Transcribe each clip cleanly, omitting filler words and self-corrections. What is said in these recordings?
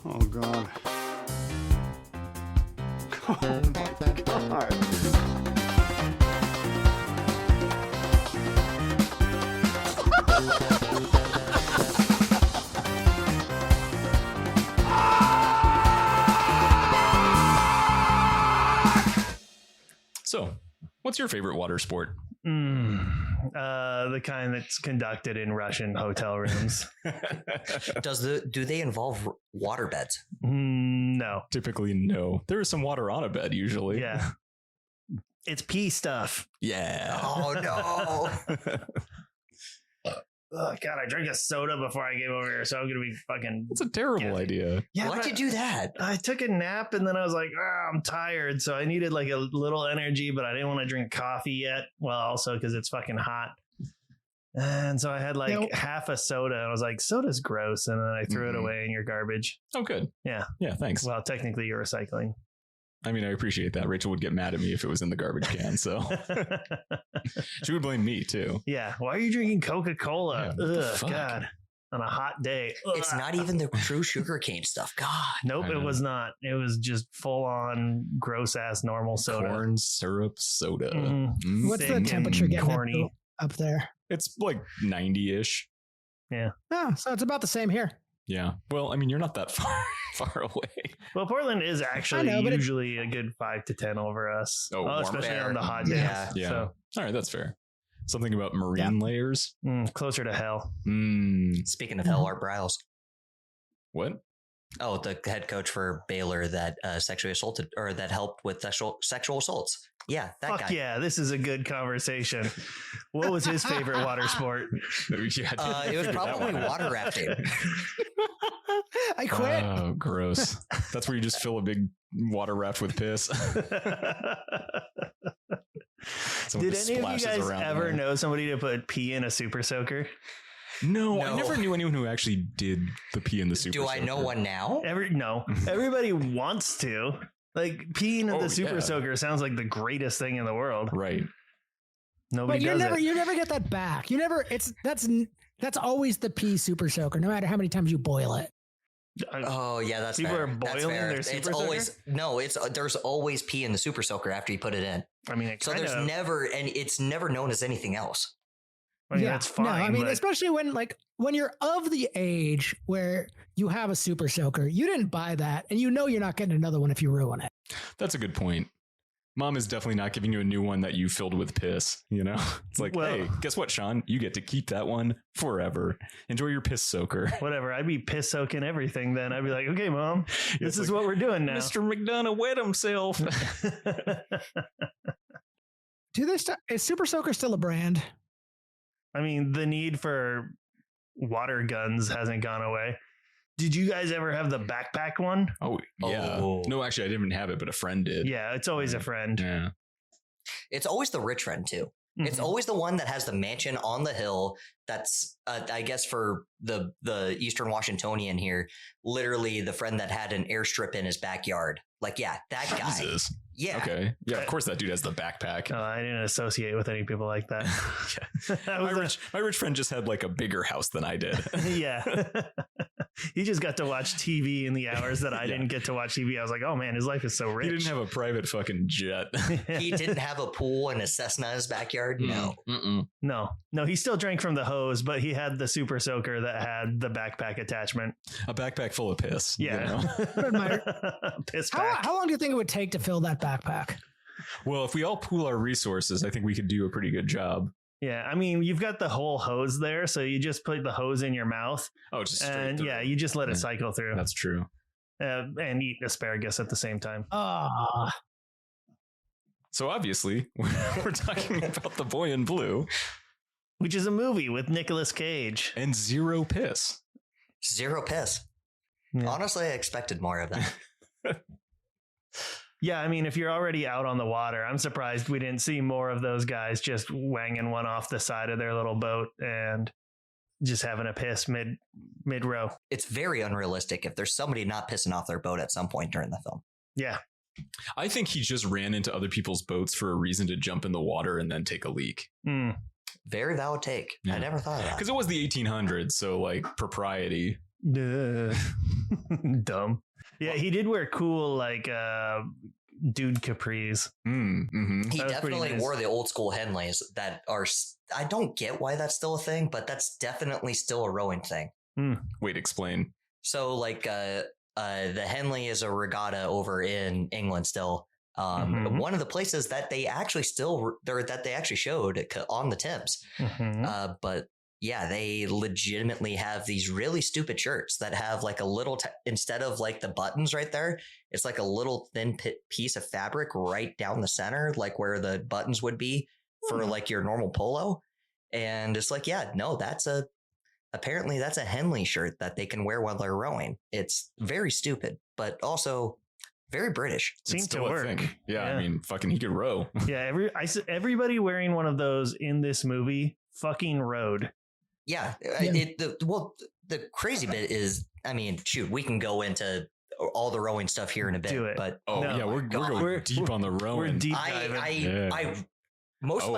Oh, God. Oh, my God. So, what's your favorite water sport? The kind that's conducted in Russian hotel rooms. Do they involve water beds? No. Typically, no. There is some water on a bed usually. Yeah. It's pee stuff. Yeah. Oh no. Oh God, I drank a soda before I came over here, so I'm gonna be fucking. That's a terrible idea. Yeah, Why'd you do that? I took a nap and then I was like, I'm tired, so I needed like a little energy, but I didn't want to drink coffee yet. Well, also because it's fucking hot. And so I had like half a soda, and I was like, soda's gross, and then I threw it away in your garbage. Oh, good. Yeah. Yeah, thanks. Well, technically, you're recycling. I mean, I appreciate that. Rachel would get mad at me if it was in the garbage can, so she would blame me too. Yeah. Why are you drinking Coca-Cola? Yeah, Ugh, God. On a hot day. Ugh. It's not even the true sugarcane stuff. God. Nope, it was not. It was just full on gross ass normal soda. Corn syrup soda. Mhm. What's Thick the temperature and getting corny. up there? It's like 90-ish. Oh, so it's about the same here. Yeah. Well, I mean, you're not that far away. Well, Portland is actually know, but usually a good 5 to 10 over us. Oh, warm especially fair. on the hot days. Yeah. Yeah. So, All right, that's fair. Something about marine layers. closer to hell. Speaking of hell, Art Briles. What? Oh, the head coach for Baylor that sexually assaulted or that helped with sexual assaults. Yeah, that Fuck guy. yeah, this is a good conversation. What was his favorite water sport? It was probably water rafting. I quit. Oh, gross. That's where you just fill a big water raft with piss. Someone Did just any of you splashes guys around ever there. know somebody to put pee in a super soaker? No, I No. never knew anyone who actually did the pee in the super Do I know soaker. one now? No. Everybody wants to. Like peeing in the super yeah. soaker sounds like the greatest thing in the world. Right. Nobody But does it. you never get that back. You never. That's always the pea super soaker, no matter how many times you boil it. Oh yeah, that's People fair. are That's boiling fair. their It's super always no. It's there's always pee in the super soaker after you put it in. I mean, So there's never and it's never known as anything else. I mean, that's fine. No, I mean, but especially when you're of the age where you have a super soaker, you didn't buy that, and you know you're not getting another one if you ruin it. That's a good point. Mom is definitely not giving you a new one that you filled with piss, you know? It's like, Well- hey, guess what, Sean? You get to keep that one forever. Enjoy your piss soaker. whatever. I'd be piss soaking everything then. I'd be like, okay, Mom, this It's is like, what we're doing now. Mr. McDonough wet himself. Is super soaker still a brand? I mean, the need for water guns hasn't gone away. Did you guys ever have the backpack one? Oh, yeah. Oh. No, actually, I didn't have it, but a friend did. Yeah, it's always a friend. Yeah. It's always the rich friend too. It's Mhm. always the one that has the mansion on the hill. That's I guess for the Eastern Washingtonian here, literally the friend that had an airstrip in his backyard. Like, yeah, that guy. Jesus. Yeah. Okay. Yeah, of course that dude has the backpack. Oh, I didn't associate with any people like that. That my, was my rich friend just had like a bigger house than I did. yeah. He just got to watch TV in the hours that I Yeah. didn't get to watch TV. I was like, oh man, his life is so rich. He didn't have a private fucking jet. He didn't have a pool and a Cessna in his backyard. No. Mm-mm. No, he still drank from the hose, but he had the super soaker that had the backpack attachment. A backpack full of piss. you Yeah. know? Piss How, pack. how long do you think it would take to fill that backpack? Well, if we all pool our resources, I think we could do a pretty good job. Yeah, I mean, you've got the whole hose there, so you just put the hose in your mouth, Oh, just straight and through. yeah, you just let it Yeah. cycle through, That's true. and eat asparagus at the same time. Ah, So obviously, we're talking about The Boy in Blue Which is a movie with Nicolas Cage. and zero piss. Zero piss. Yeah. Honestly, I expected more of that. Yeah, I mean, if you're already out on the water, I'm surprised we didn't see more of those guys just wanging one off the side of their little boat and just having a piss mid row. It's very unrealistic if there's somebody not pissing off their boat at some point during the film. Yeah. I think he just ran into other people's boats for a reason to jump in the water and then take a leak. Mm. Very valid take. Yeah. I never thought of that. Because it was the 1800s, so like propriety Dumb. Yeah, he did wear cool like dude capris. He That was pretty definitely nice. wore the old school Henleys that are. I don't get why that's still a thing, but that's definitely still a rowing thing. Wait, explain. So like the Henley is a regatta over in England still. One of the places that they actually showed on the Thames. But yeah, they legitimately have these really stupid shirts that have like a little, instead of like the buttons right there, it's like a little thin piece of fabric right down the center, like where the buttons would be for like your normal polo. And it's like, yeah, no, apparently that's a Henley shirt that they can wear while they're rowing. It's very stupid, but also very British. Seemed to work. Yeah, I mean, fucking, he could row. Yeah, everybody wearing one of those in this movie fucking rowed. Yeah. The crazy bit is, I mean, shoot, we can go into all the rowing stuff here in a bit. Do it. But we're going deep on the rowing. We're deep diving. Most of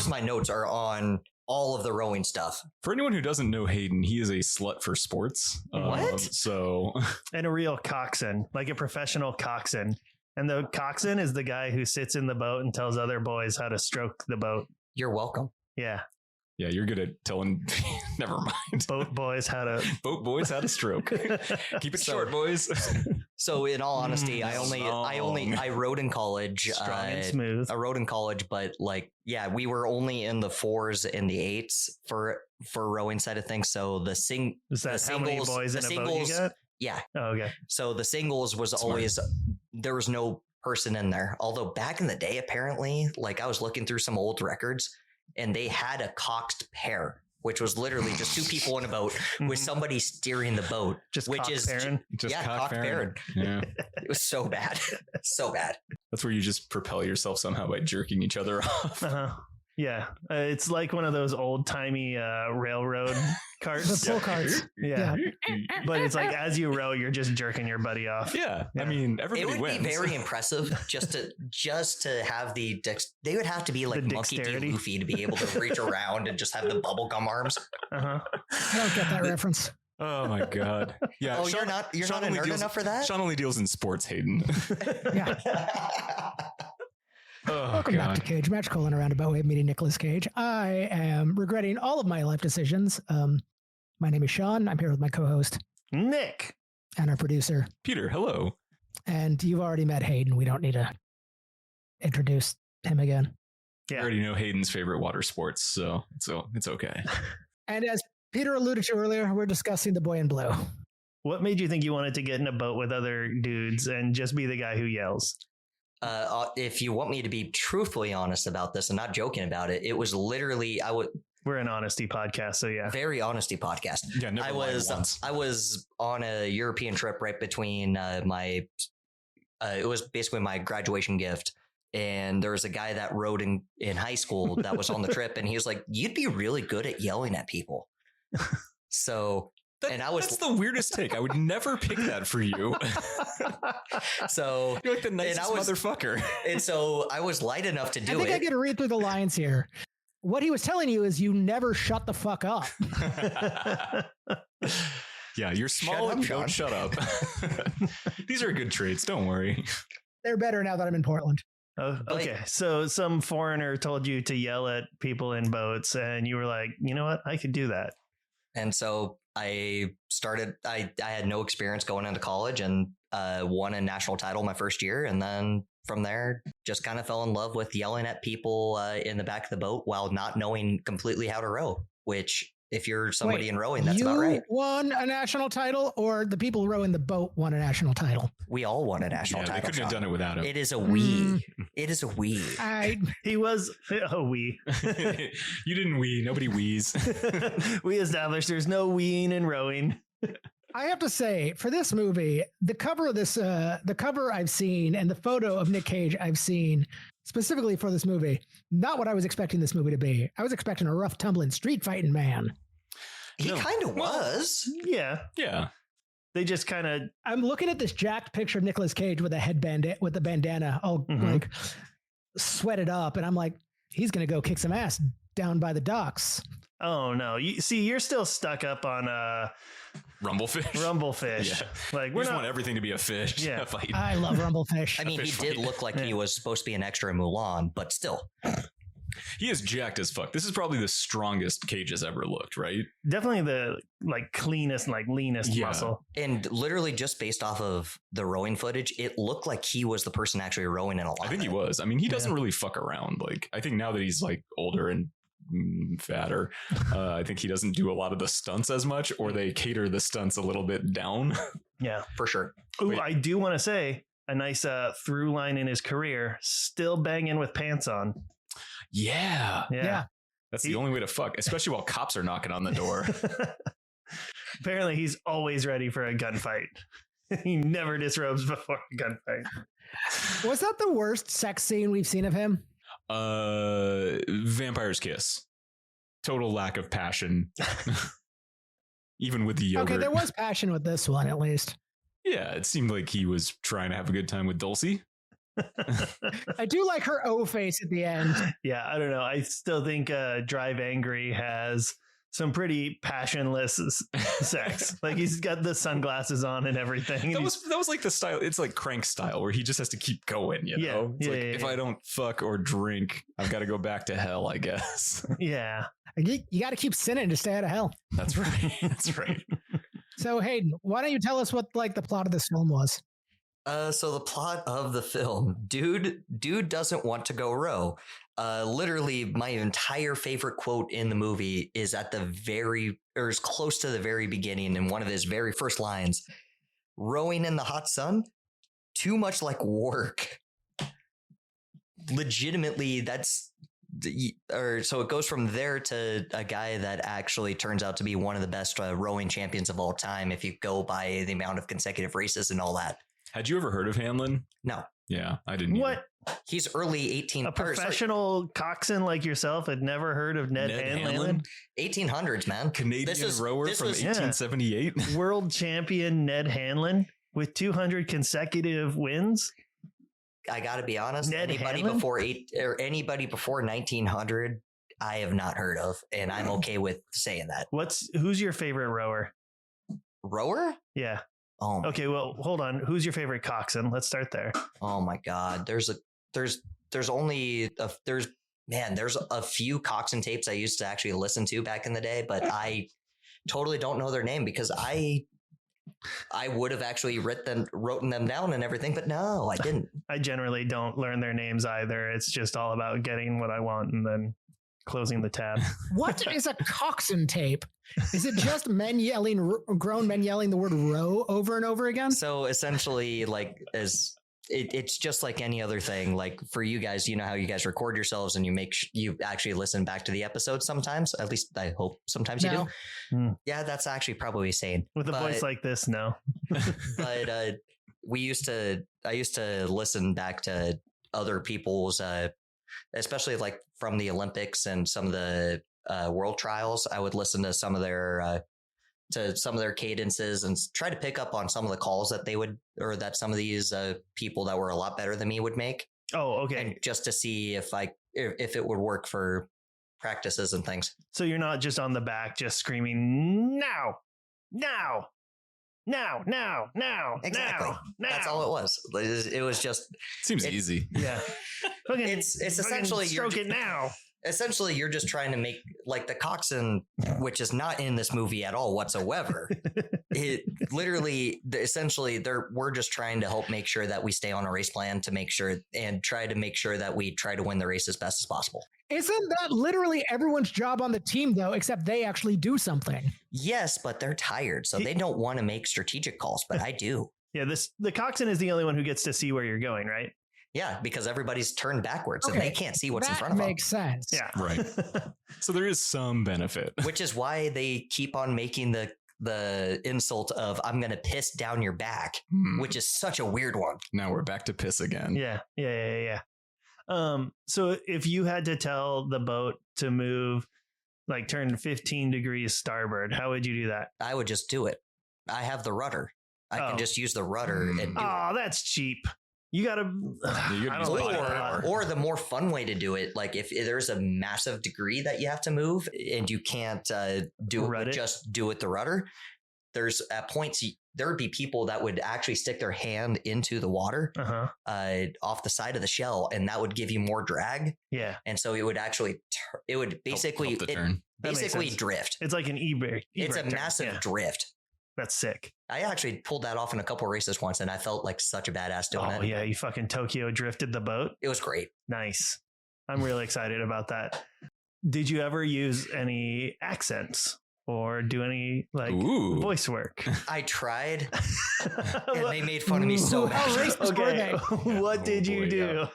my notes are on all of the rowing stuff. For anyone who doesn't know Hayden, he is a slut for sports. What? So, and a real coxswain, like a professional coxswain. And the coxswain is the guy who sits in the boat and tells other boys how to stroke the boat. You're welcome. Yeah. Yeah, you're good at telling. Never mind. Boat boys how to stroke. Keep it short, boys. So, in all honesty, I rode in college. Strong and smooth. I rode in college, but like, yeah, we were only in the 4s and the 8s for rowing side of things. So the how many boys in a boat you got? Yeah. Oh, okay. So the singles was always, there was no person in there. Although back in the day, apparently, like I was looking through some old records, and they had a coxed pair, which was literally just two people in a boat with somebody steering the boat. Just which is cock pairing. Yeah. It was so bad. So bad. That's where you just propel yourself somehow by jerking each other off. Yeah. It's like one of those old timey railroad carts. The pull carts. Yeah. But it's like as you row, you're just jerking your buddy off. Yeah. I mean, everybody wins. It would be very impressive just to have they would have to be like Monkey D. Luffy to be able to reach around and just have the bubblegum arms. I don't get that reference. Oh my God. Yeah. Oh, you're not a nerd enough for that? Sean only deals in sports, Hayden. Yeah. Oh, Welcome back to Cage Match, colon a roundabout way of meeting Nicolas Cage. I am regretting all of my life decisions. My name is Sean. I'm here with my co-host Nick and our producer Peter. Hello. And you've already met Hayden. We don't need to introduce him again. Yeah. I already know Hayden's favorite water sports, so it's okay. And as Peter alluded to earlier, we're discussing The Boy in Blue. What made you think you wanted to get in a boat with other dudes and just be the guy who yells? If you want me to be truthfully honest about this and not joking about it, it was literally We're an honesty podcast, so yeah. Very honesty podcast. Yeah, never I was on a European trip right between it was basically my graduation gift. And there was a guy that rode in high school that was on the trip, and he was like, "You'd be really good at yelling at people." So that's the weirdest take. I would never pick that for you. So you're like the nicest motherfucker. And so I was light enough to do it. I think I get to read through the lines here. What he was telling you is you never shut the fuck up. Yeah, you're small and don't shut up. These are good traits. Don't worry. They're better now that I'm in Portland. Oh, okay. So some foreigner told you to yell at people in boats and you were like, you know what? I could do that. And so I had no experience going into college and won a national title my first year. And then from there, just kind of fell in love with yelling at people in the back of the boat while not knowing completely how to row, which if you're somebody in rowing, that's about right. You won a national title, or the people rowing the boat won a national title? We all won a national title. They couldn't have done it without him. It is a we. It is a we. He was a we. You didn't we. Nobody wheeze. We established there's no weeing and rowing. I have to say, for this movie, the cover of this, the cover I've seen and the photo of Nick Cage I've seen specifically for this movie, not what I was expecting this movie to be. I was expecting a rough, tumbling, street fighting man. He kind of was. Yeah. Yeah. They just kind of... I'm looking at this jacked picture of Nicolas Cage with a headband, with the bandana all like sweated up. And I'm like, he's going to go kick some ass down by the docks. Oh no! You see, you're still stuck up on Rumblefish. Rumblefish. Yeah. Like We we're just not. want everything to be a fish. Yeah. A fight. I love Rumblefish. I mean, he fish did fight. look like he Yeah. was supposed to be an extra in Mulan, but still. He is jacked as fuck. This is probably the strongest Cage has ever looked, right? Definitely the cleanest, leanest Yeah. muscle. And literally just based off of the rowing footage, it looked like he was the person actually rowing in a lot. I think of he it. was. I mean, he doesn't really fuck around. Like, I think now that he's like older and fatter, I think he doesn't do a lot of the stunts as much, or they cater the stunts a little bit down. Yeah. For sure. Ooh, Wait. I do want to say a nice through line in his career. Still banging with pants on. Yeah. Yeah. That's the only way to fuck, especially while cops are knocking on the door. Apparently, he's always ready for a gunfight. He never disrobes before a gunfight. Was that the worst sex scene we've seen of him? Vampire's kiss. Total lack of passion. Even with the yogurt. Okay, there was passion with this one, at least. Yeah, it seemed like he was trying to have a good time with Dulcie. I do like her O face at the end. Yeah, I don't know. I still think Drive Angry has some pretty passionless sex. Like he's got the sunglasses on and everything. That was like the style. It's like Crank style, where he just has to keep going. You Yeah, know, it's yeah, like yeah, if yeah. I don't fuck or drink, I've got to go back to hell. I guess Yeah. You got to keep sinning to stay out of hell. that's right. That's right. So, Hayden, why don't you tell us what the plot of this film was? So the plot of the film, dude doesn't want to go row. Literally my entire favorite quote in the movie is at is close to the very beginning in one of his very first lines. Rowing in the hot sun, too much like work. Legitimately, so it goes from there to a guy that actually turns out to be one of the best rowing champions of all time if you go by the amount of consecutive races and all that. Had you ever heard of Hanlon? No, Yeah, I didn't. What? he's early 18. A professional coxswain like yourself had never heard of Ned Hanlon? 1800s, man. Canadian rower from was- 1878. World champion Ned Hanlon with 200 consecutive wins. I got to be honest. Ned Anybody Hanlon? before 1900, I have not heard of, and I'm okay with saying that. Who's your favorite rower? Rower? Yeah. Oh, my, Okay, well, hold on. Who's your favorite coxswain? Let's start there. oh my God. There's a few coxswain tapes I used to actually listen to back in the day, but I totally don't know their name because I would have actually written them down and everything, but no, I didn't. I generally don't learn their names either. It's just all about getting what I want and then closing the tab. What is a coxswain tape? Is it just grown men yelling the word row over and over again? So essentially, it's just like any other thing. Like for you guys, you know how you guys record yourselves and you actually listen back to the episode sometimes. At least I hope sometimes you No. do. Yeah, that's actually probably sane. With a voice like this, no. But I used to listen back to other people's, especially like from the Olympics and some of the world trials. I would listen to some of their cadences and try to pick up on some of the calls that they would, or that some of these people that were a lot better than me would make. Oh, okay. And just to see if it would work for practices and things. So you're not just on the back, just screaming, now, now, now, now, now, Exactly. now. That's all it was. It was just, Seems It- easy. Yeah. Fucking- It's fucking essentially stroke it now. essentially you're just trying to make like the coxswain, which is not in this movie at all whatsoever. It literally, essentially, we're just trying to help make sure that we stay on a race plan to make sure that we try to win the race as best as possible. Isn't that literally everyone's job on the team, though, except they actually do something? Yes, but they're tired, so they don't want to make strategic calls, but I do. Yeah, the coxswain is the only one who gets to see where you're going, right? Yeah, because everybody's turned backwards and Okay, they can't see what's in that front of them. makes sense. Yeah. Right. So there is some benefit. Which is why they keep on making the insult of "I'm going to piss down your back," which is such a weird one. Now we're back to piss again. Yeah. So if you had to tell the boat to move, like turn 15 degrees starboard, how would you do that? I would just do it. I have the rudder. I can just use the rudder and do it. Oh, that's cheap. You gotta. You I gotta don't use like body that. power. Or the more fun way to do it, like if there's a massive degree that you have to move and you can't do Rud it, it? just do it the rudder. There's at points there would be people that would actually stick their hand into the water off the side of the shell, and that would give you more drag. Yeah, And so it would actually it would basically help the turn. That makes basically sense. drift. it's like an e-brake. It's a e-brake turn. massive Yeah, drift. that's sick. I actually pulled that off in a couple of races once, and I felt like such a badass doing Oh it. yeah, you fucking Tokyo drifted the boat. It was great. Nice. I'm really excited about that. Did you ever use any accents or do any like Ooh. voice work? I tried, and they made fun of me so How much. racist were Okay, they? what did you boy, do?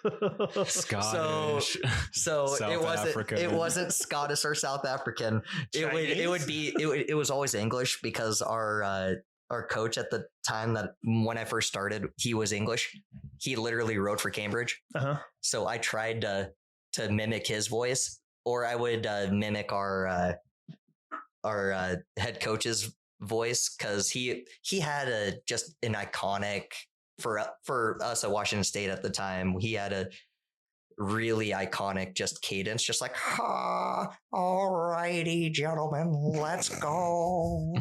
Scottish. So South it wasn't Africa. it wasn't Scottish or South African. It was always English because our coach at the time that when I first started, he was English. He literally rode for Cambridge. So I tried to mimic his voice, or I would mimic our head coach's voice, because he had just an iconic for us at Washington State at the time. He had a really iconic just cadence, just like, all righty, gentlemen, let's go.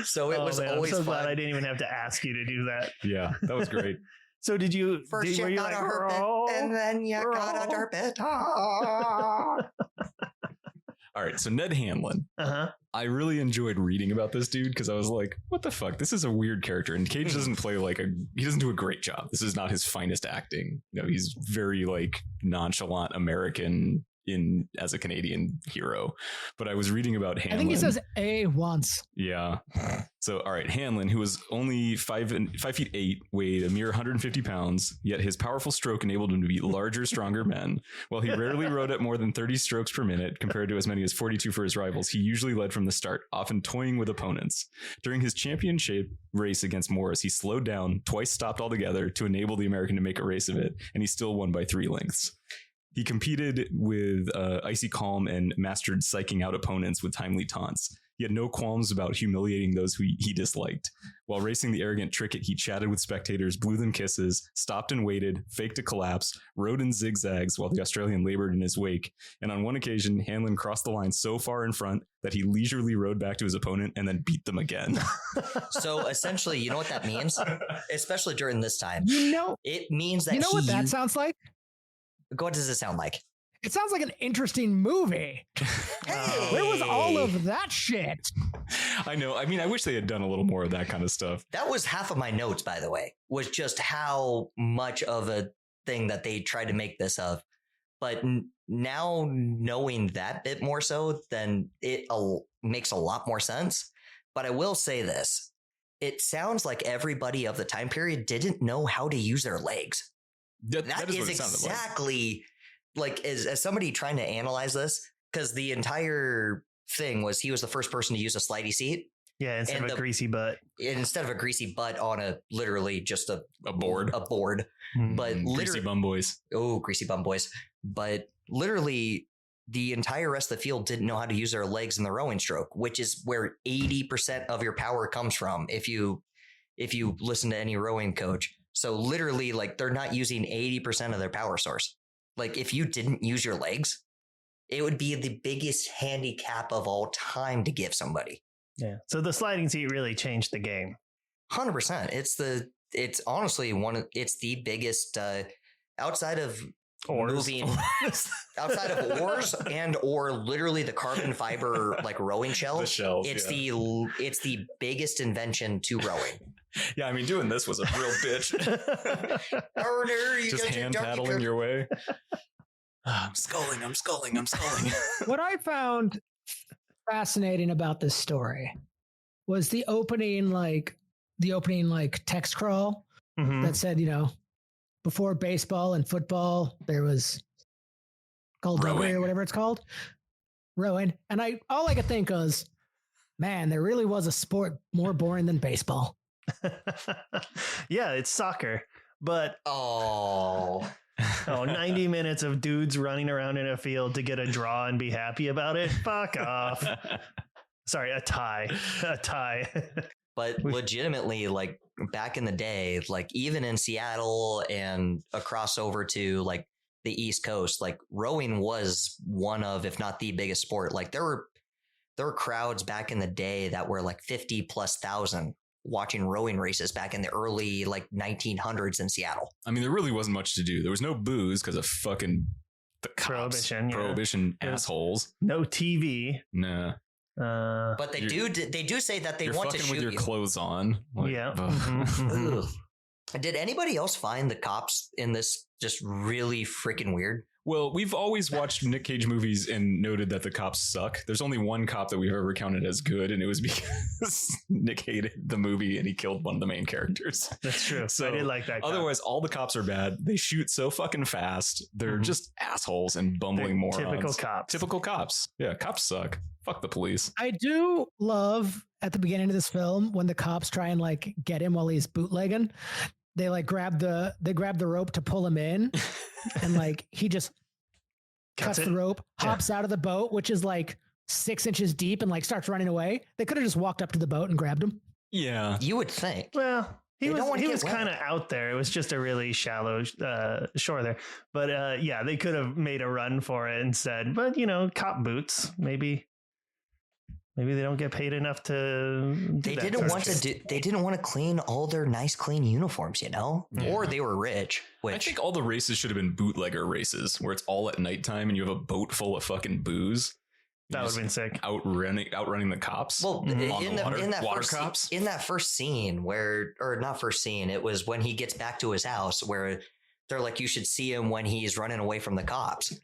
So it was always I'm so fun. glad I didn't even have to ask you to do that. Yeah, that was great. So did you First were you you gotta like, herp it, and then you gotta derp it. All right, so Ned Hanlon. I really enjoyed reading about this dude because I was like, what the fuck? This is a weird character. And Cage doesn't play he doesn't do a great job. This is not his finest acting. You know, he's very like nonchalant American as a Canadian hero. But I was reading about Hanlon. I think he says A once. Yeah. So, all right, Hanlon, who was only 5'8", weighed a mere 150 pounds, yet his powerful stroke enabled him to beat larger, stronger men. While he rarely rode at more than 30 strokes per minute, compared to as many as 42 for his rivals, he usually led from the start, often toying with opponents. During his championship race against Morris, he slowed down, twice stopped altogether to enable the American to make a race of it, and he still won by 3 lengths. He competed with icy calm and mastered psyching out opponents with timely taunts. He had no qualms about humiliating those who he disliked. While racing the arrogant Trickett, he chatted with spectators, blew them kisses, stopped and waited, faked a collapse, rode in zigzags while the Australian labored in his wake. And on one occasion, Hanlon crossed the line so far in front that he leisurely rode back to his opponent and then beat them again. So essentially, you know what that means? Especially during this time. It means that what that sounds like? What does it sound like? It sounds like an interesting movie. Hey! Where was all of that shit? I know. I mean, I wish they had done a little more of that kind of stuff. That was half of my notes, by the way, was just how much of a thing that they tried to make this of. But now knowing that bit more so, then it makes a lot more sense. But I will say this. It sounds like everybody of the time period didn't know how to use their legs. That is exactly like as somebody trying to analyze this, because the entire thing was he was the first person to use a slidey seat. Yeah, instead of a greasy butt. Instead of a greasy butt on literally just a board. A board. But Greasy bum boys. Oh, greasy bum boys. But literally the entire rest of the field didn't know how to use their legs in the rowing stroke, which is where 80% of your power comes from if you listen to any rowing coach. So literally, like, they're not using 80% of their power source. Like, if you didn't use your legs, it would be the biggest handicap of all time to give somebody. Yeah. So the sliding seat really changed the game. 100%. It's honestly it's the biggest outside of Oars. moving outside of oars or literally the carbon fiber like rowing shell. The shells, it's the biggest invention to rowing. Yeah, I mean, doing this was a real bitch. Just hand paddling your way. I'm sculling. What I found fascinating about this story was the opening text crawl that said, before baseball and football, there was called rowing or whatever it's called. Rowing. And all I could think was, man, there really was a sport more boring than baseball. Yeah, it's soccer. But 90 minutes of dudes running around in a field to get a draw and be happy about it. Fuck off. Sorry, a tie. But legitimately, like back in the day, like even in Seattle and across over to like the East Coast, like rowing was one of, if not the biggest sport. Like there were crowds back in the day that were like 50,000+ watching rowing races back in the early like 1900s in Seattle. I mean, there really wasn't much to do. There was no booze because of fucking the cops. Prohibition assholes. No TV. Nah. But they do say that they want to shoot with your you. clothes on. Like, Yeah. Did anybody else find the cops in this just really freaking weird? Well, we've always watched Nick Cage movies and noted that the cops suck. There's only one cop that we've ever counted as good, and it was because Nick hated the movie and he killed one of the main characters. That's true. So I did like that. Otherwise, all the cops are bad. They shoot so fucking fast. They're just assholes and bumbling morons. Typical cops. Yeah, cops suck. Fuck the police. I do love at the beginning of this film when the cops try and like get him while he's bootlegging. They like grab the rope to pull him in, and like he just cuts the rope, hops out of the boat, which is like 6 inches deep, and like starts running away. They could have just walked up to the boat and grabbed him. Yeah, you would think. Well, he was kind of out there. It was just a really shallow shore there. But yeah, they could have made a run for it instead. But cop boots, maybe they don't get paid enough to do that. They didn't want to clean all their nice clean uniforms, or they were rich. I think all the races should have been bootlegger races where it's all at nighttime and you have a boat full of fucking booze. That would have been sick. Outrunning the cops. Well, in that first scene it was when he gets back to his house where they're like, you should see him when he's running away from the cops.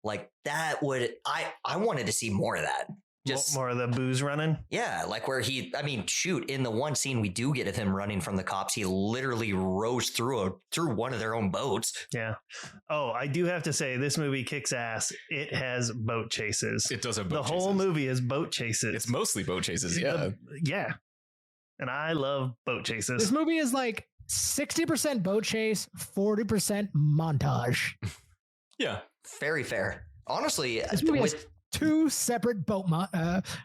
Like that I wanted to see more of that. Just more of the booze running. Yeah. Like where in the one scene we do get of him running from the cops, he literally rows through one of their own boats. Yeah. Oh, I do have to say this movie kicks ass. It has boat chases. It does have boat chases. The whole movie is boat chases. It's mostly boat chases. Yeah. Yeah. And I love boat chases. This movie is like 60% boat chase, 40% montage. Yeah. Very fair. Honestly, this movie has 2 separate boat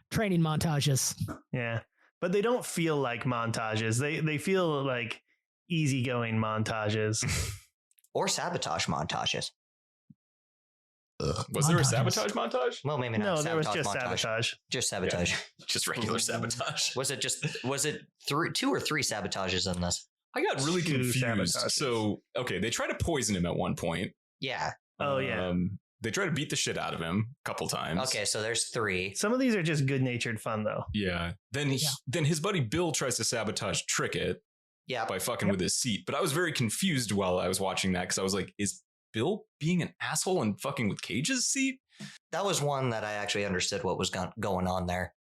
training montages. Yeah, but they don't feel like montages. They feel like easygoing montages or sabotage montages. Was there a sabotage montage? Well, maybe not. No, there was just sabotage. Just sabotage. Yeah, just regular sabotage. Was it 2 or 3 sabotages in this? I got really confused. Sabotages. So, okay, they try to poison him at one point. Yeah. Oh, yeah. They try to beat the shit out of him a couple times. Okay, so there's 3. Some of these are just good-natured fun, though. Yeah. Then his buddy Bill tries to sabotage Trickett. Yeah. By fucking with his seat. But I was very confused while I was watching that because I was like, is Bill being an asshole and fucking with Cage's seat? That was one that I actually understood what was going on there.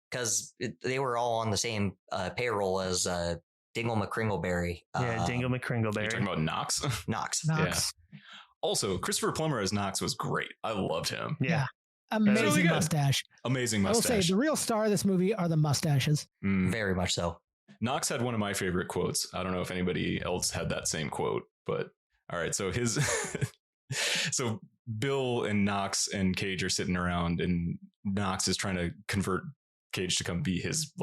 Because they were all on the same payroll as Dingle McCringleberry. Yeah, Dingle McCringleberry. You're talking about Knox? Knox. Yeah. Also, Christopher Plummer as Knox was great. I loved him. Yeah. Amazing really mustache. Amazing mustache. I will say the real star of this movie are the mustaches. Very much so. Knox had one of my favorite quotes. I don't know if anybody else had that same quote, but all right. So so Bill and Knox and Cage are sitting around and Knox is trying to convert Cage to come be his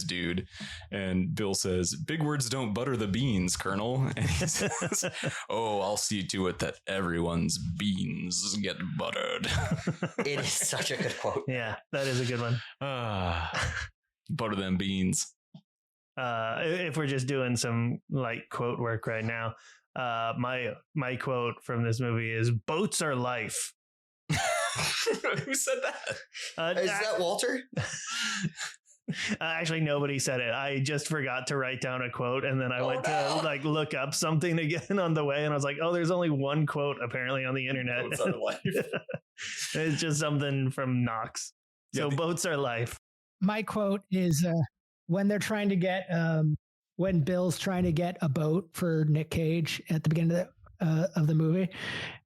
dude. And Bill says, "Big words don't butter the beans, Colonel." And he says, "Oh, I'll see to it that everyone's beans get buttered." It is such a good quote. Yeah, that is a good one. Butter them beans. If we're just doing some light quote work right now, my quote from this movie is "Boats are life." Who said that? Is that Walter? Actually, nobody said it. I just forgot to write down a quote, and then I went to look up something again on the way, and I was like, "Oh, there's only one quote apparently on the internet." Boats are life. It's just something from Knox. So boats are life. My quote is when they're trying to get when Bill's trying to get a boat for Nick Cage at the beginning of the movie,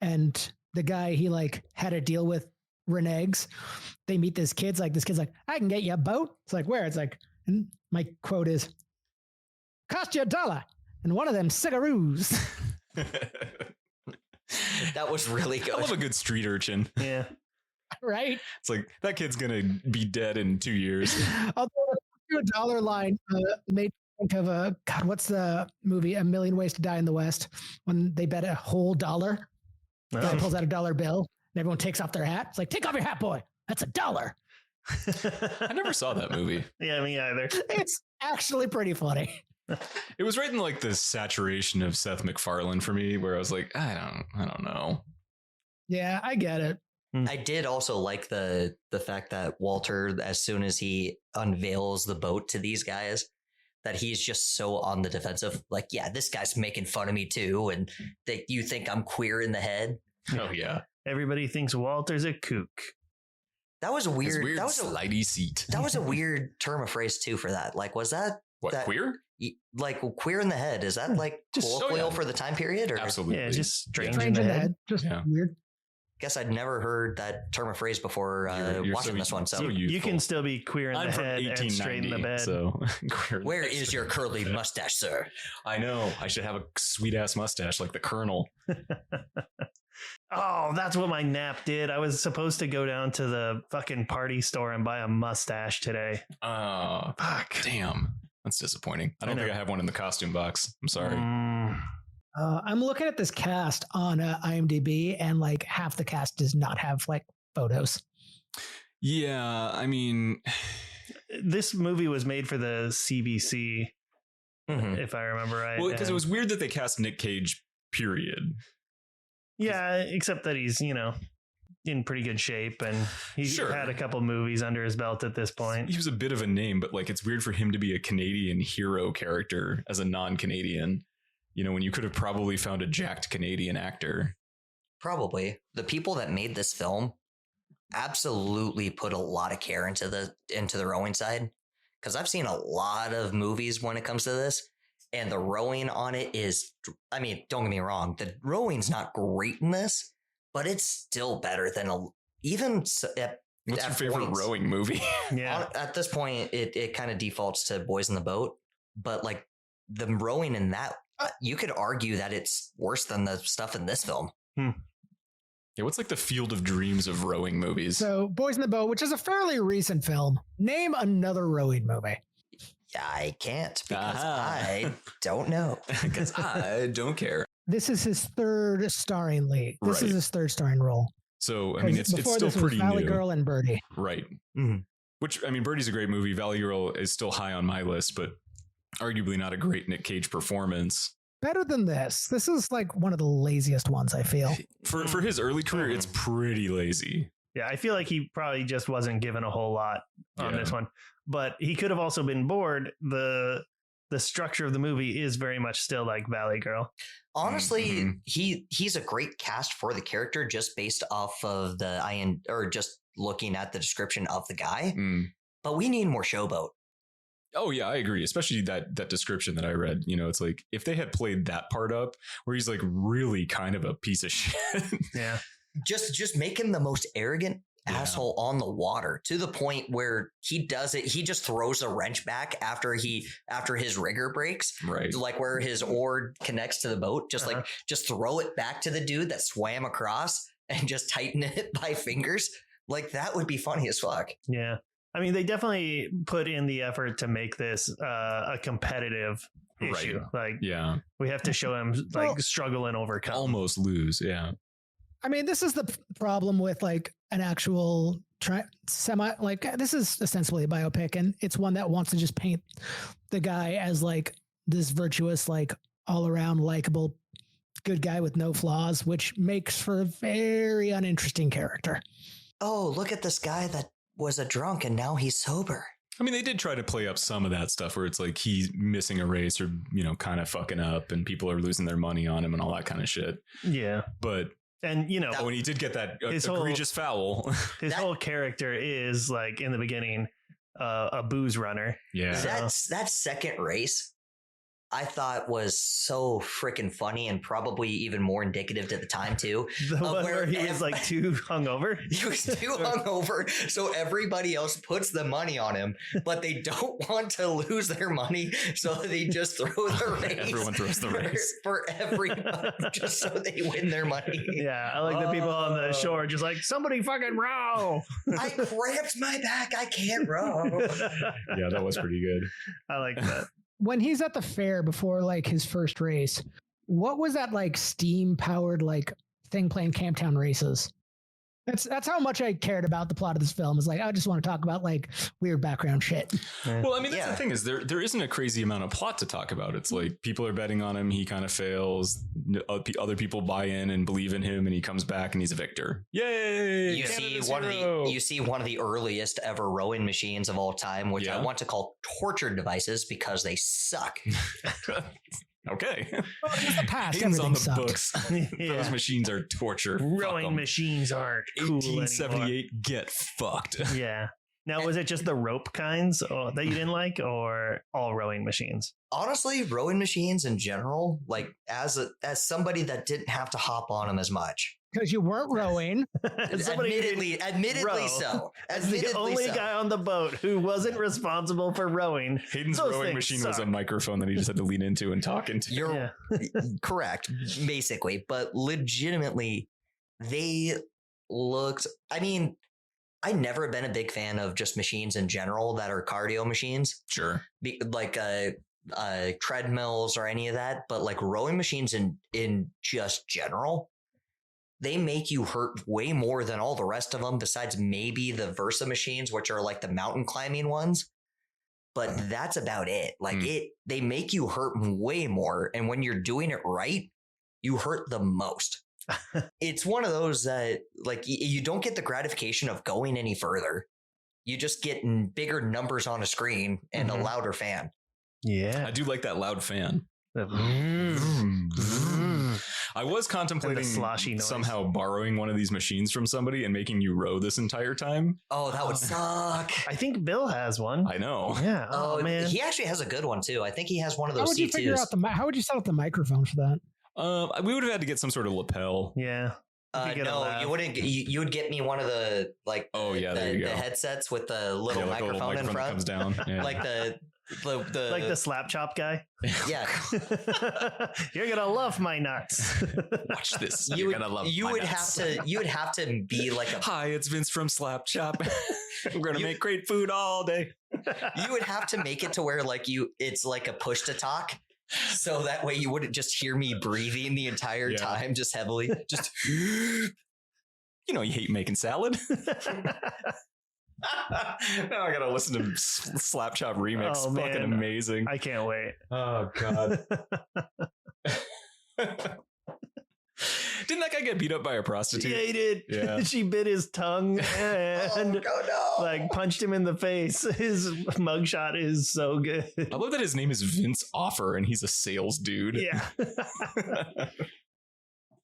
and the guy he had a deal with reneges. They meet this kid's like, I can get you a boat. It's like, where? It's like, and my quote is, cost you $1 and one of them cigaroos. That was really good. I love a good street urchin. Yeah. Right. It's like, that kid's going to be dead in 2 years. Although your dollar line made me think of God, what's the movie A Million Ways to Die in the West, when they bet a whole dollar. Guy pulls out a dollar bill and everyone takes off their hat. It's like, take off your hat, boy. That's $1. I never saw that movie. Yeah, me either. It's actually pretty funny. It was right in like the saturation of Seth MacFarlane for me, where I was like, I don't know. Yeah, I get it. I did also like the fact that Walter, as soon as he unveils the boat to these guys, that he's just so on the defensive. Like, yeah, this guy's making fun of me too, and that you think I'm queer in the head. Oh yeah, Everybody thinks Walter's a kook. That was weird. Weird That was slidey seat. that was a weird term of phrase too for that. Like, was that What, queer? like queer in the head? Is that like Just- colloquial oh, yeah. for the time period? Or Absolutely. Yeah, just strange, Strange in the head. Just Yeah. weird. guess I'd never heard that term of phrase before You're watching so- this one. So, so You youthful. can still be queer in I'm the from head and straight in the 1890, bed. so queer. where is your curly mustache, sir? I know. I should have a sweet ass mustache like the Colonel. Oh, that's what my nap did. I was supposed to go down to the fucking party store and buy a mustache today. Fuck. Damn. That's disappointing. I don't I think know. I have one in the costume box. I'm sorry. I'm looking at this cast on IMDb, and like half the cast does not have like photos. Yeah, I mean, This movie was made for the CBC, Mhm. if I remember right. well, because it and- was weird that they cast Nick Cage, period. Yeah, except that he's, in pretty good shape and he's Sure. had a couple movies under his belt at this point. He was a bit of a name, but like it's weird for him to be a Canadian hero character as a non-Canadian. When you could have probably found a jacked Canadian actor. Probably the people that made this film absolutely put a lot of care into the rowing side, because I've seen a lot of movies when it comes to this, and the rowing on it is, I mean, don't get me wrong, the rowing's not great in this, but it's still better than What's your favorite points. rowing movie? Yeah. At this point, it kind of defaults to Boys in the Boat, but like the rowing in that, you could argue that it's worse than the stuff in this film. Yeah, what's like the Field of Dreams of rowing movies? So, Boys in the Boat, which is a fairly recent film. Name another rowing movie. Yeah, I can't because Ah. I don't know. Because I don't care. This is his third starring lead. This Right. is his third starring role. So, I mean, it's Before still this was pretty Valley new. Girl and Birdie. Right. Mhm. Which, I mean, Birdie's a great movie. Valley Girl is still high on my list, but arguably not a great Nick Cage performance. Better than this. This is like one of the laziest ones, I feel. For his early career, it's pretty lazy. Yeah, I feel like he probably just wasn't given a whole lot on Yeah. this one. But he could have also been bored. The structure of the movie is very much still like Valley Girl. Honestly, Mhm. he's a great cast for the character just based off of or just looking at the description of the guy. Mm. But we need more showboat. Oh yeah, I agree. Especially that description that I read. It's like if they had played that part up, where he's like really kind of a piece of shit. Yeah. Just make him the most arrogant Yeah. asshole on the water, to the point where he does it. He just throws a wrench back after his rigger breaks, Right. like where his oar connects to the boat. Uh-huh. Just throw it back to the dude that swam across and just tighten it by fingers. Like that would be funny as fuck. Yeah. I mean, they definitely put in the effort to make this a competitive issue. Like Yeah. we have to show him like Well, struggle and overcome. Almost lose. Yeah. I mean, this is the problem with like an actual this is ostensibly a biopic, and it's one that wants to just paint the guy as like this virtuous, like all around likable good guy with no flaws, which makes for a very uninteresting character. Oh, look at this guy that was a drunk and now he's sober. I mean, they did try to play up some of that stuff where it's like he's missing a race or, kind of fucking up and people are losing their money on him and all that kind of shit. Yeah. But And when he did get that His whole- egregious foul. his whole character is like in the beginning a booze runner. Yeah. So- That second race I thought was so freaking funny and probably even more indicative at the time too. The one where he was like too hungover. He was too hungover, so everybody else puts the money on him, but they don't want to lose their money, so they just throw the race. Everyone throws the race for everybody, just so they win their money. Yeah, I like the people on the shore just like, somebody fucking row. I cramped my back. I can't row. Yeah, that was pretty good. I like that. When he's at the fair before like his first race, what was that like steam powered like thing playing Camptown races? That's how much I cared about the plot of this film. Is like, I just want to talk about like weird background shit. Well, I mean, that's the thing is there isn't a crazy amount of plot to talk about. It's like people are betting on him. He kind of fails. Other people buy in and believe in him, and he comes back and he's a victor. Yay! You see one of the earliest ever rowing machines of all time, which I want to call torture devices because they suck. Okay. Well, in the past, Hayden's on the sucked. books. Those machines are torture. Rowing machines aren't cool 1878, get fucked. Yeah. Now, was it just the rope kinds that you didn't like, or all rowing machines? Honestly, rowing machines in general, like as somebody that didn't have to hop on them as much. Because you weren't rowing. Admittedly so. As the only guy on the boat who wasn't responsible for rowing. Hayden's rowing machine was a microphone that he just had to lean into and talk into. You're correct, basically. But legitimately, they looked... I mean, I've never been a big fan of just machines in general that are cardio machines. Sure. Like treadmills or any of that. But like rowing machines in just general... They make you hurt way more than all the rest of them, besides maybe the Versa machines, which are like the mountain climbing ones. But that's about it. Like they make you hurt way more. And when you're doing it right, you hurt the most. It's one of those that like you don't get the gratification of going any further. You just get bigger numbers on a screen and a louder fan. Yeah. I do like that loud fan. I was contemplating somehow borrowing one of these machines from somebody and making you row this entire time. Oh, that would suck. I think Bill has one. I know. Yeah. Oh, man. He actually has a good one too. I think he has one of those. How would you set up the microphone for that? We would have had to get some sort of lapel. Yeah. No, you wouldn't. You would get me one of the like. Oh yeah, there you go. The headsets with the little microphone in front. That comes down. Yeah. Like the like the slap chop guy. Yeah. You're gonna love my nuts. Watch this. You're gonna love my nuts. You would have to be like a hi, it's Vince from Slap Chop. We're gonna make great food all day. You would have to make it to where like it's like a push to talk. So that way you wouldn't just hear me breathing the entire time, just heavily. Just you know, you hate making salad. Now I gotta listen to Slap Chop remix. Oh, fucking man. amazing. I can't wait. Oh god. Didn't that guy get beat up by a prostitute? Yeah, he did. Yeah. She bit his tongue and like punched him in the face. His mugshot is so good. I love that his name is Vince Offer and he's a sales dude. Yeah.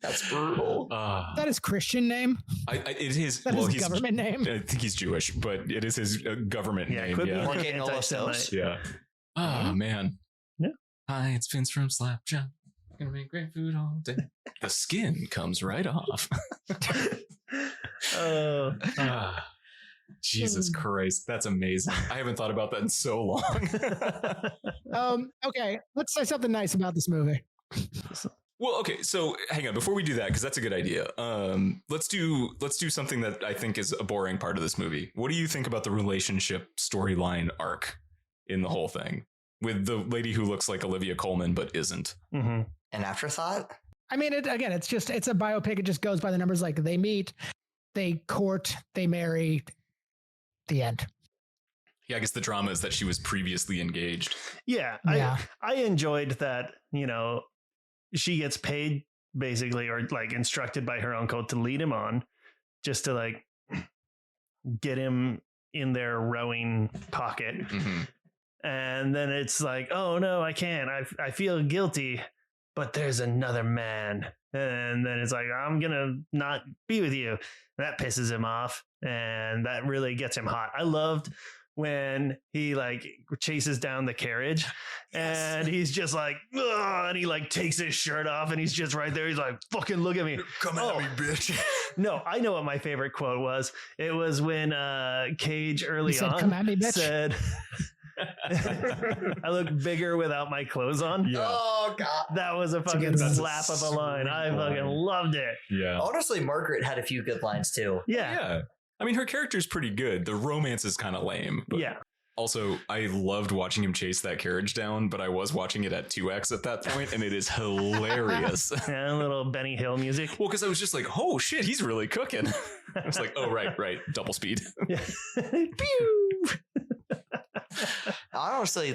That's brutal. That is Christian name. It is. That is government name. I think he's Jewish, but it is his government name. Could yeah. be anti-Semite. Yeah. Oh man. Yeah. Hi, it's Vince from Slap Chop. Gonna make great food all day. The skin comes right off. Jesus Christ, that's amazing. I haven't thought about that in so long. Okay, let's say something nice about this movie. Well, okay, so hang on before we do that, because that's a good idea. Let's do something that I think is a boring part of this movie. What do you think about the relationship storyline arc in the whole thing with the lady who looks like Olivia Colman but isn't? Mm-hmm. An afterthought? I mean, it's a biopic. It just goes by the numbers. Like they meet, they court, they marry. The end. Yeah, I guess the drama is that she was previously engaged. Yeah. I enjoyed that, she gets paid basically, or like instructed by her uncle to lead him on, just to like get him in their rowing pocket. Mm-hmm. And then it's like, oh no, I can't. I feel guilty, but there's another man. And then it's like, I'm going to not be with you. That pisses him off. And that really gets him hot. I loved when he like chases down the carriage and he's just like, ugh, and he like takes his shirt off and he's just right there. He's like, fucking look at me. Come at me, bitch. No, I know what my favorite quote was. It was when Cage early He said, on "Come at me, bitch." said, I look bigger without my clothes on. Yeah. Oh god. That was a a fucking good one. slap of a line. I fucking loved it. Yeah. Honestly, Margaret had a few good lines too. Yeah. Yeah. I mean, her character's pretty good. The romance is kind of lame. But Yeah. Also, I loved watching him chase that carriage down, but I was watching it at 2x at that point, and it is hilarious. Yeah, a little Benny Hill music. Well, because I was just like, oh shit, he's really cooking. I was like, oh, right, double speed. Yeah. Pew! Honestly,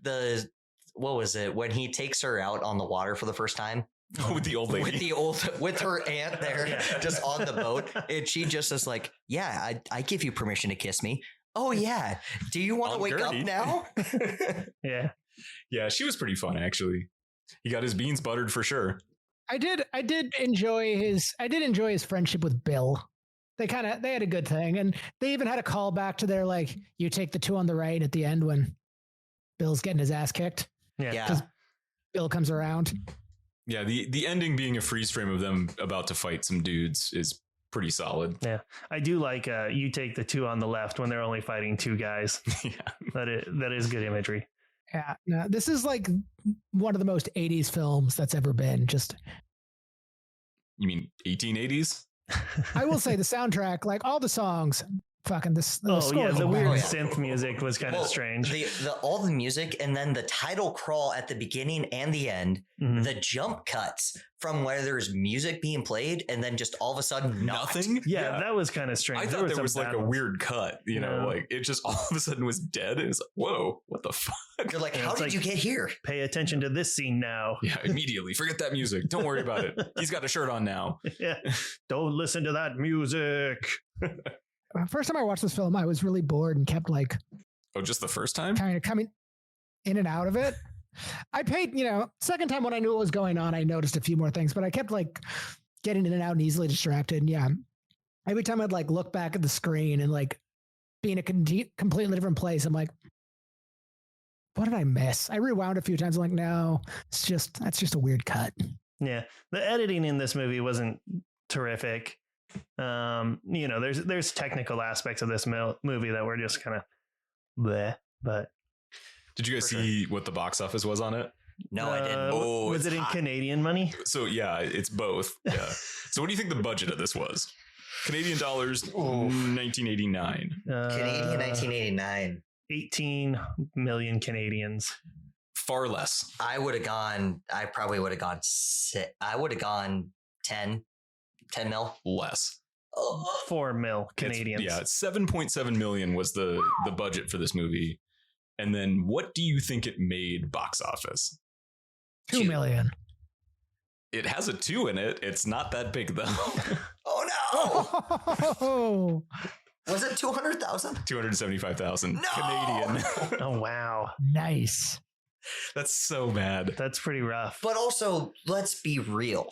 the what was it when he takes her out on the water for the first time? With the old lady. With her aunt there, Yeah. just on the boat, and she just is like, "Yeah, I give you permission to kiss me." Oh yeah, do you want to On wake Gertie. up now? Yeah. Yeah, she was pretty fun, actually. He got his beans buttered for sure. I did enjoy his friendship with Bill. They had a good thing, and they even had a callback to their like, you take the 2 on the right at the end when Bill's getting his ass kicked. Yeah, Bill comes around. Yeah, the ending being a freeze frame of them about to fight some dudes is pretty solid. Yeah. I do like you take the 2 on the left when they're only fighting 2 guys. Yeah. That is good imagery. Yeah, no, this is like one of the most 80s films that's ever been. Just, You mean 1880s? I will say the soundtrack, like all the songs, fucking this. Oh yeah, the weird yeah. synth music was kind of Well, strange. all the music, and then the title crawl at the beginning and the end, Mhm. the jump cuts from where there's music being played, and then just all of a sudden Nothing? Yeah, that was kind of strange. I thought there some was like bad a ones. weird cut, you know, No. like it just all of a sudden was dead. It was like, whoa, what the fuck? You're like, Yeah, how it's did like- you get here? Pay attention to this scene now. Yeah, immediately. Forget that music. Don't worry about it. He's got a shirt on now. Yeah. Don't listen to that music. First time I watched this film, I was really bored and kept like Oh, just the first time? kind of coming in and out of it. I paid, second time when I knew what was going on, I noticed a few more things, but I kept like getting in and out and easily distracted. And yeah, every time I'd like look back at the screen and like be in a completely different place, I'm like, what did I miss? I rewound a few times. I'm like, no, that's just a weird cut. Yeah. The editing in this movie wasn't terrific. There's technical aspects of this movie that were just kind of bleh, but Did you guys For see what the box office was on it? No, I didn't. Oh, was it's it in hot. Canadian money? So yeah, it's both. Yeah. So what do you think the budget of this was? Canadian dollars, 1989. Canadian 1989. 18 million Canadians. Far less. I probably would have gone 10 mil. Less. 4 mil Canadians. Yeah, 7.7 million was the budget for this movie. And then what do you think it made box office? 2 million. It has a 2 in it. It's not that big though. Oh no! Oh, Was it 200,000? 275,000 No! Canadian. Oh, wow. nice. That's so bad. That's pretty rough. But also, let's be real.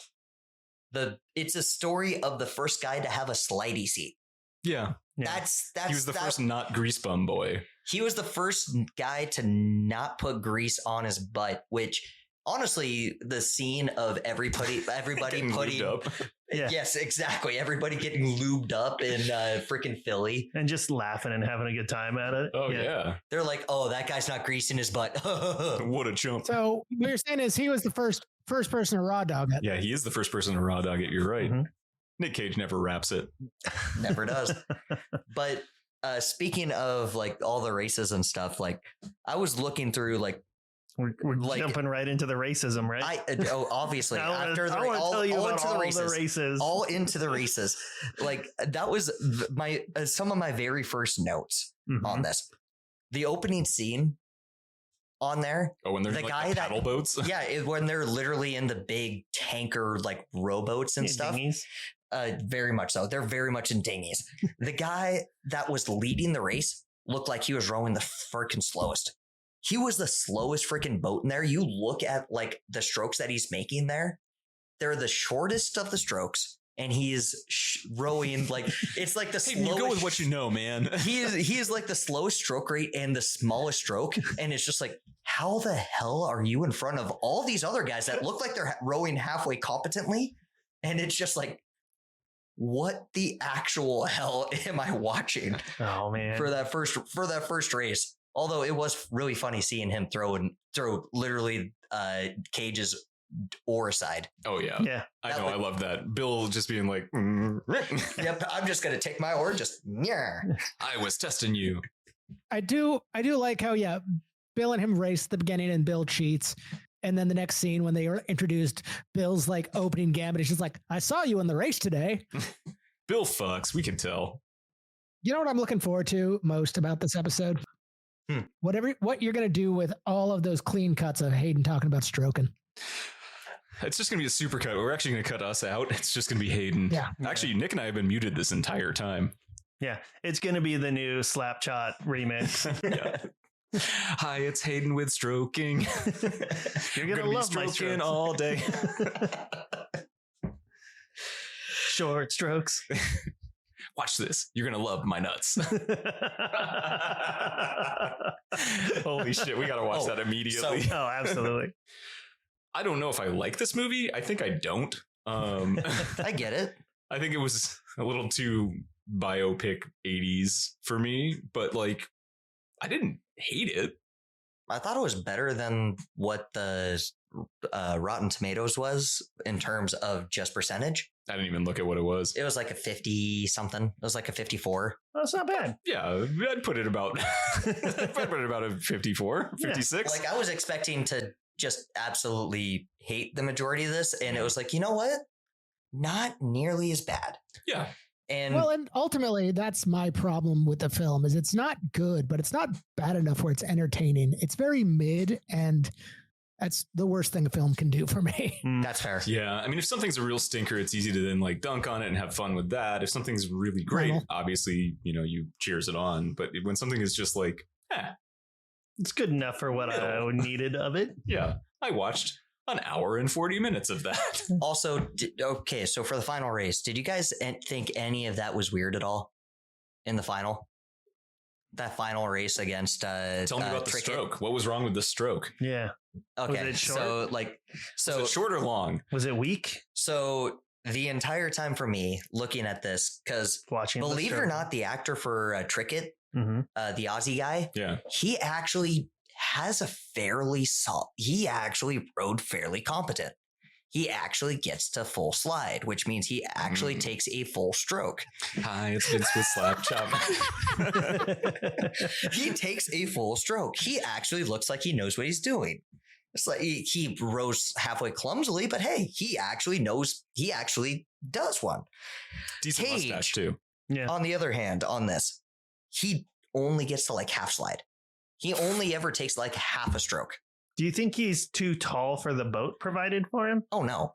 It's a story of the first guy to have a slidey seat. Yeah. Yeah. That's He was the first not grease bum boy. He was the first guy to not put grease on his butt, which honestly, the scene of everybody Getting putting lubed up. Yeah. Yes, exactly. Everybody getting lubed up in freaking Philly. And just laughing and having a good time at it. Oh yeah. They're like, "Oh, that guy's not greasing his butt." What a chump. So what you're saying is he was the first person to raw dog it. Yeah, he is the first person to raw dog it. You're right. Mhm. Nick Cage never wraps it. Never does. But speaking of like all the races and stuff, like I was looking through like We're Like- jumping right into the racism, right? Obviously I wanna all tell you all about into the all races. the races. All into the races. Like that was my some of my very first notes Mhm. on this. The opening scene on there. Oh, when they're The in, like guy the that- paddle boats. Yeah, when they're literally in the big tanker like rowboats and Yeah, stuff. dinghies. Very much so. They're very much in dinghies. The guy that was leading the race looked like he was rowing the freaking slowest. He was the slowest freaking boat in there. You look at like the strokes that he's making there. They're the shortest of the strokes. and he's rowing like it's like the Hey, you go with what you know, man. He is like the slowest stroke rate and the smallest stroke, and it's just like, how the hell are you in front of all these other guys that look like they're rowing halfway competently? And it's just like, what the actual hell am I watching? Oh man, for that first race. Although it was really funny seeing him throw literally Cage's oar aside. Oh yeah. Yeah. I know. I love that. Bill just being like, Yep, I'm just gonna take my oar, just yeah. I was testing you. I do like how Bill and him race at the beginning and Bill cheats. And then the next scene when they are introduced, Bill's like opening gambit. He's just like, I saw you in the race today. Bill fucks. We can tell. You know what I'm looking forward to most about this episode? What you're going to do with all of those clean cuts of Hayden talking about stroking. It's just going to be a super cut. We're actually going to cut us out. It's just going to be Hayden. Yeah. Actually, Nick and I have been muted this entire time. Yeah. It's going to be the new Slapshot remix. Yeah. Hi, it's Hayden with stroking. You're going to love my stroking strokes. all day. Short strokes. Watch this. You're going to love my nuts. Holy shit. We got to watch that immediately. Oh, absolutely. I don't know if I like this movie. I think I don't. I get it. I think it was a little too biopic 80s for me, but like, I didn't hate it. I thought it was better than what the Rotten Tomatoes was in terms of just percentage. I didn't even look at what it was. It was like a 50 something. It was like a 54. That's not bad. Yeah, I'd put it about a 54, 56. Like I was expecting to just absolutely hate the majority of this. And it was like, you know what? Not nearly as bad. Yeah. And and ultimately that's my problem with the film is it's not good, but it's not bad enough where it's entertaining. It's very mid, and that's the worst thing a film can do for me. that's fair. Yeah. I mean, if something's a real stinker, it's easy to then like dunk on it and have fun with that. If something's really great, obviously, you cheers it on. But when something is just like, it's good enough for what I needed of it. Yeah. I watched an hour and 40 minutes of that. Also, okay, so for the final race, did you guys think any of that was weird at all in the final? That final race against Tell me about the stroke. What was wrong with the stroke? Yeah. Okay, Was it short? Was it short or long? Was it weak? So the entire time for me looking at this, because believe it or not, the actor for Trickett, the Aussie guy, he actually has a he actually rode fairly competent. He actually gets to full slide, which means he actually takes a full stroke. Hi, it's Vince with Slap Chop. He takes a full stroke. He actually looks like he knows what he's doing. It's like he rows halfway clumsily, but hey, he actually does one. Decent mustache too. Yeah. On the other hand, on this, he only gets to like half slide. He only ever takes like half a stroke. Do you think he's too tall for the boat provided for him? Oh no.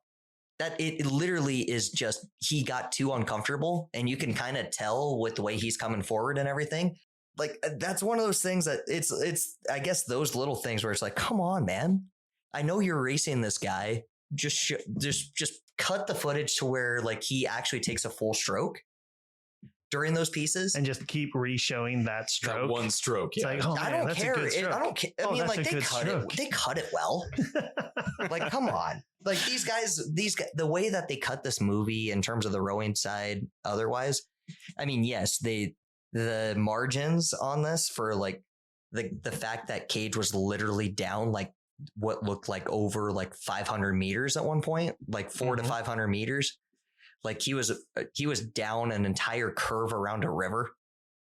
That it literally is just he got too uncomfortable, and you can kind of tell with the way he's coming forward and everything. Like that's one of those things that it's I guess those little things where it's like, come on, man. I know you're racing this guy. Just cut the footage to where like he actually takes a full stroke during those pieces and just keep re-showing that stroke. That one stroke. It's like, oh, I man, don't that's care. a good stroke. I don't care. I mean, like they cut it well. Like, come on. Like these guys, the way that they cut this movie in terms of the rowing side, otherwise, I mean, yes, the margins on this for like the fact that Cage was literally down like what looked like over like 500 meters at one point, like 400 to 500 meters. Like he was down an entire curve around a river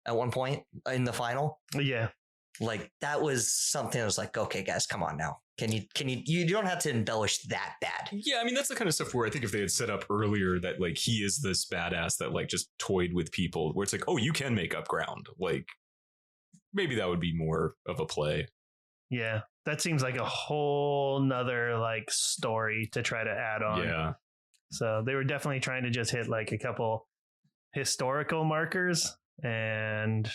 at one point in the final. Yeah. Like that was something that was like, okay, guys, come on now. You don't have to embellish that bad. Yeah. I mean, that's the kind of stuff where I think if they had set up earlier that like he is this badass that like just toyed with people, where it's like, oh, you can make up ground. Like maybe that would be more of a play. Yeah. That seems like a whole nother like story to try to add on. Yeah. So they were definitely trying to just hit like a couple historical markers, and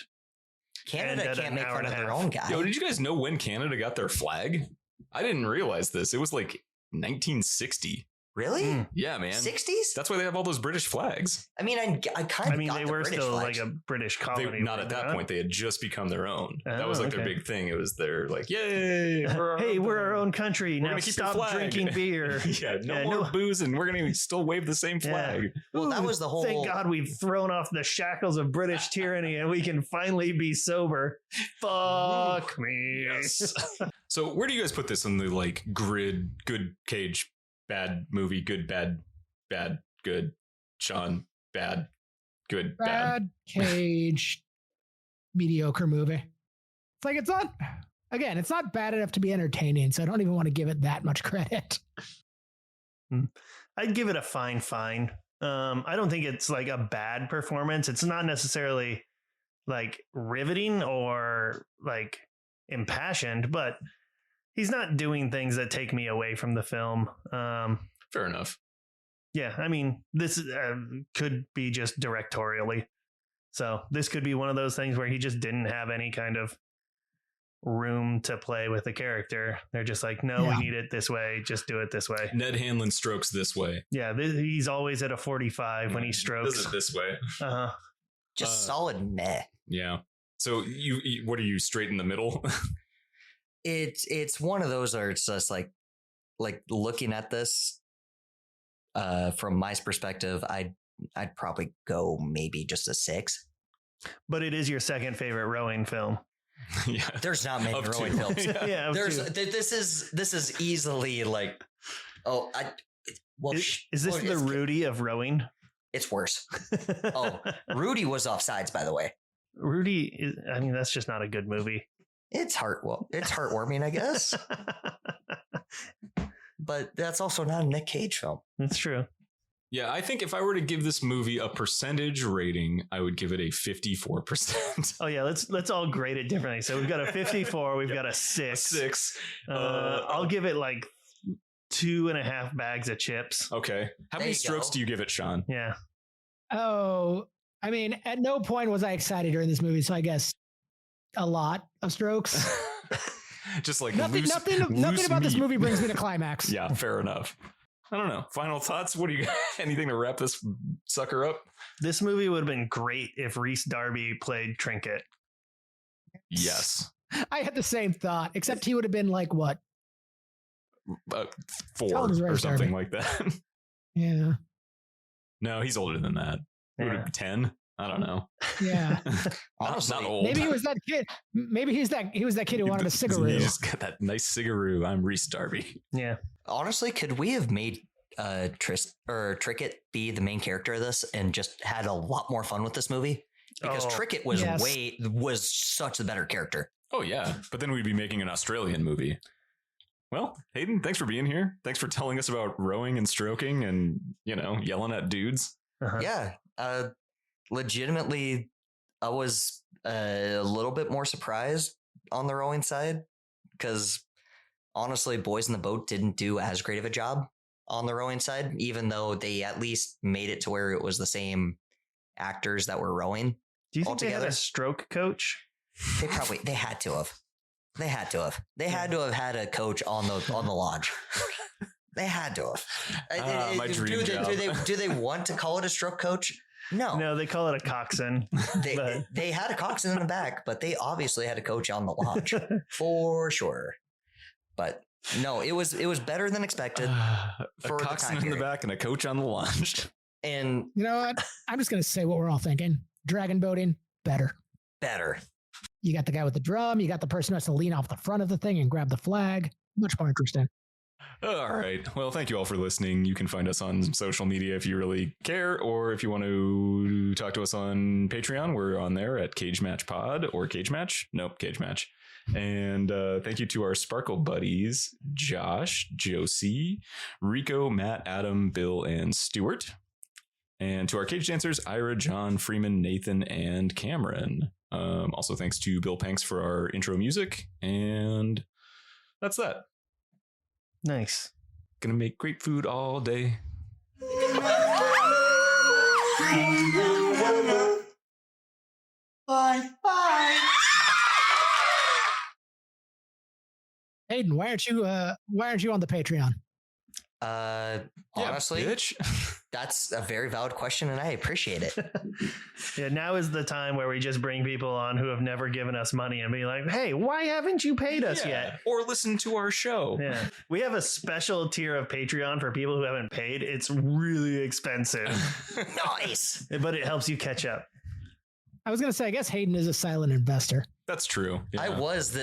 Canada can't make fun of their own guy. Yo, did you guys know when Canada got their flag? I didn't realize this. It was like 1960 Really? Yeah, man. 60s? That's why they have all those British flags. I mean, I kind of. I mean, got they the were British still flags. like a British colony. Not at that point. They had just become their own. That was like their okay. big thing. It was their like, yay! We're our own country. We're Now gonna keep your stop flag. drinking beer. No more booze, and we're gonna still wave the same flag. Well, that was the whole. Thank God we've thrown off the shackles of British tyranny and we can finally be sober. Fuck me. Yes. So where do you guys put this on the like grid? Good Cage, bad movie, good, bad, good. Sean, bad, good, bad. Cage, mediocre movie. It's like it's not bad enough to be entertaining, so I don't even want to give it that much credit. I'd give it a fine. I don't think it's like a bad performance. It's not necessarily like riveting or like impassioned, but he's not doing things that take me away from the film. Fair enough. Yeah, I mean, this could be just directorially. So this could be one of those things where he just didn't have any kind of room to play with the character. They're just like, no, we need it this way. Just do it this way. Ned Hanlon strokes this way. Yeah, he's always at a 45 when he strokes. Does it this way. Just solid meh. Yeah. So you what are you, straight in the middle? It's one of those where it's just like looking at this from my perspective, I'd probably go maybe just a 6. But it is your second favorite rowing film. Yeah. There's not many Of rowing two. films. Yeah, this is easily like is this the Rudy of rowing? It's worse. Oh, Rudy was offsides, by the way. Rudy I mean, that's just not a good movie. It's heartwarming, I guess. But that's also not a Nick Cage film. That's true. Yeah, I think if I were to give this movie a percentage rating, I would give it a 54%. Oh yeah, let's all grade it differently. So we've got a 54, we've got a 6. 6. I'll give it like 2.5 bags of chips. Okay. How many strokes do you give it, Sean? Yeah. Oh, I mean, at no point was I excited during this movie, so I guess a lot of strokes. Just like nothing about this movie brings me to climax. Yeah, fair enough. I don't know. Final thoughts? What do you got? Anything to wrap this sucker up? This movie would have been great if Rhys Darby played Trinket. Yes. I had the same thought, except he would have been like what? 4 or something like that. Yeah. No, he's older than that. Yeah. 10? I don't know. Yeah. Honestly, not old. Maybe he was that kid. Maybe he was that kid who wanted a He cigarette. just got that nice cigaroo. I'm Rhys Darby. Yeah. honestly, could we have made Trickett be the main character of this and just had a lot more fun with this movie? Because Trickett was such a better character. Oh yeah, but then we'd be making an Australian movie. Well, Hayden, thanks for being here. Thanks for telling us about rowing and stroking and, yelling at dudes. Uh-huh. Yeah. Legitimately, I was a little bit more surprised on the rowing side because honestly, Boys in the Boat didn't do as great of a job on the rowing side, even though they at least made it to where it was the same actors that were rowing. Do you think they had a stroke coach? They had to have. They had to have had a coach on the lodge. They had to have. My dream job. Do they want to call it a stroke coach? No, they call it a coxswain. They had a coxswain in the back, but they obviously had a coach on the lodge for sure. But no, it was better than expected. A coxswain in the back and a coach on the lodge. And you know what? I'm just gonna say what we're all thinking. Dragon boating, better. You got the guy with the drum. You got the person who has to lean off the front of the thing and grab the flag. Much more interesting. All right. Well, thank you all for listening. You can find us on social media if you really care, or if you want to talk to us on Patreon, we're on there at Cage Match Pod or Cage Match. Nope, Cage Match. And thank you to our Sparkle buddies, Josh, Josie, Rico, Matt, Adam, Bill, and Stuart. And to our cage dancers, Ira, John, Freeman, Nathan, and Cameron. Also, thanks to Bill Panks for our intro music. And that's that. Nice. Gonna make great food all day. bye. Hayden, why aren't you on the Patreon? Honestly, bitch. that's a very valid question, and I appreciate it. Yeah, now is the time where we just bring people on who have never given us money and be like, hey, why haven't you paid us yet? Or listen to our show. Yeah. We have a special tier of Patreon for people who haven't paid. It's really expensive, Nice. but it helps you catch up. I was going to say, I guess Hayden is a silent investor. That's true. Yeah. I was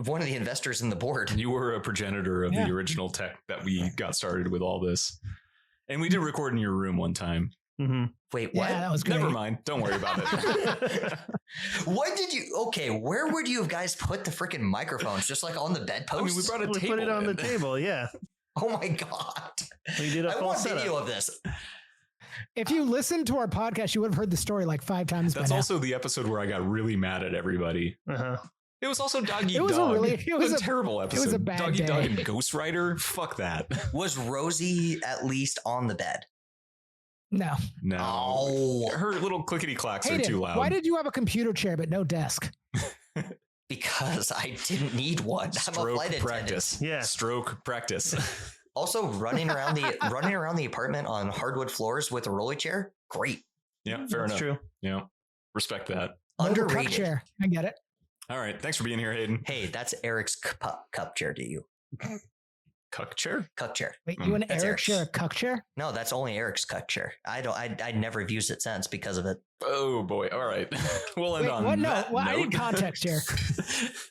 one of the investors in the board. You were a progenitor of the original tech that we got started with all this. And we did record in your room one time. Mm-hmm. Wait, what? Yeah, that was great. Never mind. Don't worry about it. What did you? Okay, where would you guys put the freaking microphones? Just like on the bedpost? I mean, we brought a We table put it on in. the table. Yeah. Oh my god! We did a I full want setup. video of this. If you listened to our podcast, you would have heard the story like 5 times. That's by now. also the episode where I got really mad at everybody. Uh-huh. It was also Doggy It was a Dog. really- it was a terrible episode. it was a bad Doggy day. Dog and Ghost Rider. Fuck that. Was Rosie at least on the bed? No. No. Oh. Her little clickety clacks are Hayden, too loud. why did you have a computer chair but no desk? Because I didn't need one. I'm a Stroke flight attendant. practice. Yeah. Stroke practice. Also, running around the apartment on hardwood floors with a rolly chair. Great. Yeah, fair That's able. true. Yeah. Respect that. Mobile cup Underrated. chair. I get it. All right. Thanks for being here, Hayden. Hey, that's Eric's cup chair to you. Cuck chair? Cup chair. Wait, you and That's Eric Eric's. share a cuck chair? No, that's only Eric's cup chair. I never have used it since because of it. Oh boy. All right. We'll end Wait, on what? No, that well, I note. need context here.